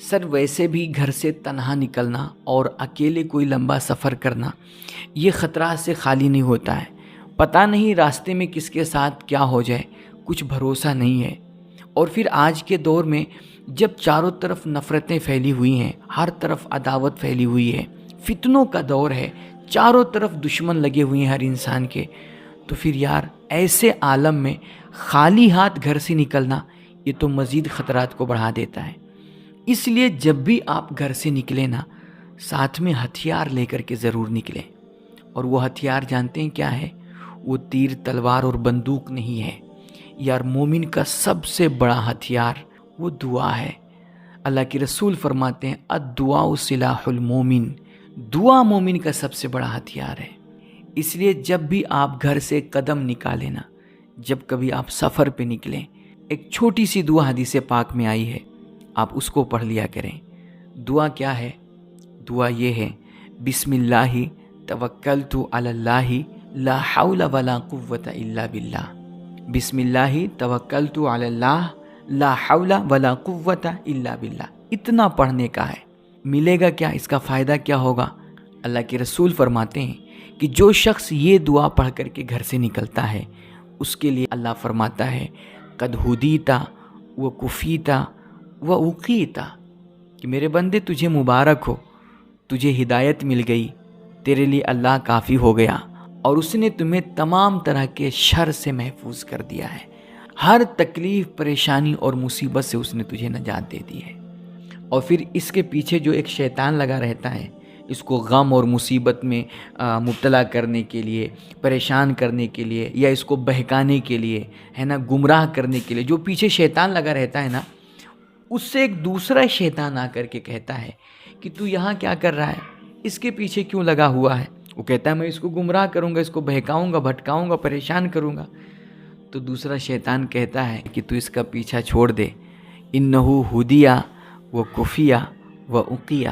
سر ویسے بھی گھر سے تنہا نکلنا اور اکیلے کوئی لمبا سفر کرنا یہ خطرات سے خالی نہیں ہوتا ہے۔ پتہ نہیں راستے میں کس کے ساتھ کیا ہو جائے، کچھ بھروسہ نہیں ہے۔ اور پھر آج کے دور میں جب چاروں طرف نفرتیں پھیلی ہوئی ہیں، ہر طرف عداوت پھیلی ہوئی ہے، فتنوں کا دور ہے، چاروں طرف دشمن لگے ہوئے ہیں ہر انسان کے، تو پھر یار ایسے عالم میں خالی ہاتھ گھر سے نکلنا یہ تو مزید خطرات کو بڑھا دیتا ہے۔ اس لیے جب بھی آپ گھر سے نکلیں نا، ساتھ میں ہتھیار لے کر کے ضرور نکلیں۔ اور وہ ہتھیار جانتے ہیں کیا ہے؟ وہ تیر تلوار اور بندوق نہیں ہے یار، مومن کا سب سے بڑا ہتھیار وہ دعا ہے۔ اللہ کے رسول فرماتے ہیں الدعاء سلاح المومن، دعا مومن کا سب سے بڑا ہتھیار ہے۔ اس لیے جب بھی آپ گھر سے قدم نکالیں نا، جب کبھی آپ سفر پہ نکلیں، ایک چھوٹی سی دعا حدیث پاک میں آئی ہے، آپ اس کو پڑھ لیا کریں۔ دعا کیا ہے؟ دعا یہ ہے بسم اللہ توکلت علی اللہ لا حول ولا قوت الا باللہ۔ بسم اللہ توکلت علی اللہ لا حول ولا قوت الا باللہ۔ اتنا پڑھنے کا ہے۔ ملے گا کیا؟ اس کا فائدہ کیا ہوگا؟ اللہ کے رسول فرماتے ہیں کہ جو شخص یہ دعا پڑھ کر کے گھر سے نکلتا ہے، اس کے لیے اللہ فرماتا ہے قد ہدیتا و کفیتا و اقیتا، کہ میرے بندے تجھے مبارک ہو، تجھے ہدایت مل گئی، تیرے لیے اللہ کافی ہو گیا، اور اس نے تمہیں تمام طرح کے شر سے محفوظ کر دیا ہے، ہر تکلیف پریشانی اور مصیبت سے اس نے تجھے نجات دے دی ہے۔ اور پھر اس کے پیچھے جو ایک شیطان لگا رہتا ہے، اس کو غم اور مصیبت میں مبتلا کرنے کے لیے، پریشان کرنے کے لیے، یا اس کو بہکانے کے لیے، ہے نا، گمراہ کرنے کے لیے جو پیچھے شیطان لگا رہتا ہے نا، اس سے ایک دوسرا شیطان آ کر کے کہتا ہے کہ تو یہاں کیا کر رہا ہے، اس کے پیچھے کیوں لگا ہوا ہے؟ وہ کہتا ہے میں اس کو گمراہ کروں گا، اس کو بہکاؤں گا، بھٹکاؤں گا، پریشان کروں گا۔ تو دوسرا شیطان کہتا ہے کہ تو اس کا پیچھا چھوڑ دے، انہو ہدیہ و کفیہ و اقیہ،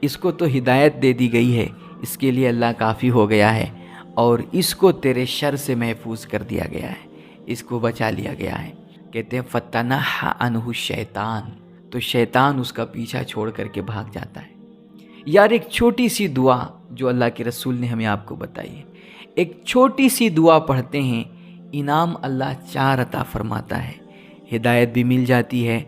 اس کو تو ہدایت دے دی گئی ہے، اس کے لیے اللہ کافی ہو گیا ہے، اور اس کو تیرے شر سے محفوظ کر دیا گیا ہے، اس کو بچا لیا گیا ہے۔ کہتے ہیں فتنحى عنہ الشیطان، تو شیطان اس کا پیچھا چھوڑ کر کے بھاگ جاتا ہے۔ یار ایک چھوٹی سی دعا جو اللہ کے رسول نے ہمیں آپ کو بتائی ہے، ایک چھوٹی سی دعا پڑھتے ہیں، انعام اللہ 4 عطا فرماتا ہے، ہدایت بھی مل جاتی ہے،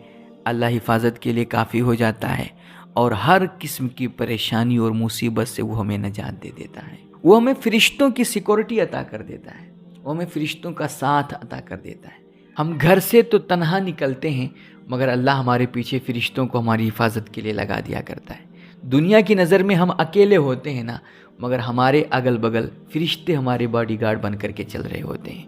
اللہ حفاظت کے لیے کافی ہو جاتا ہے، اور ہر قسم کی پریشانی اور مصیبت سے وہ ہمیں نجات دے دیتا ہے۔ وہ ہمیں فرشتوں کی سیکورٹی عطا کر دیتا ہے، وہ ہمیں فرشتوں کا ساتھ عطا کر دیتا ہے۔ ہم گھر سے تو تنہا نکلتے ہیں، مگر اللہ ہمارے پیچھے فرشتوں کو ہماری حفاظت کے لیے لگا دیا کرتا ہے۔ دنیا کی نظر میں ہم اکیلے ہوتے ہیں نا، مگر ہمارے اگل بگل فرشتے ہمارے باڈی گارڈ بن کر کے چل رہے ہوتے ہیں۔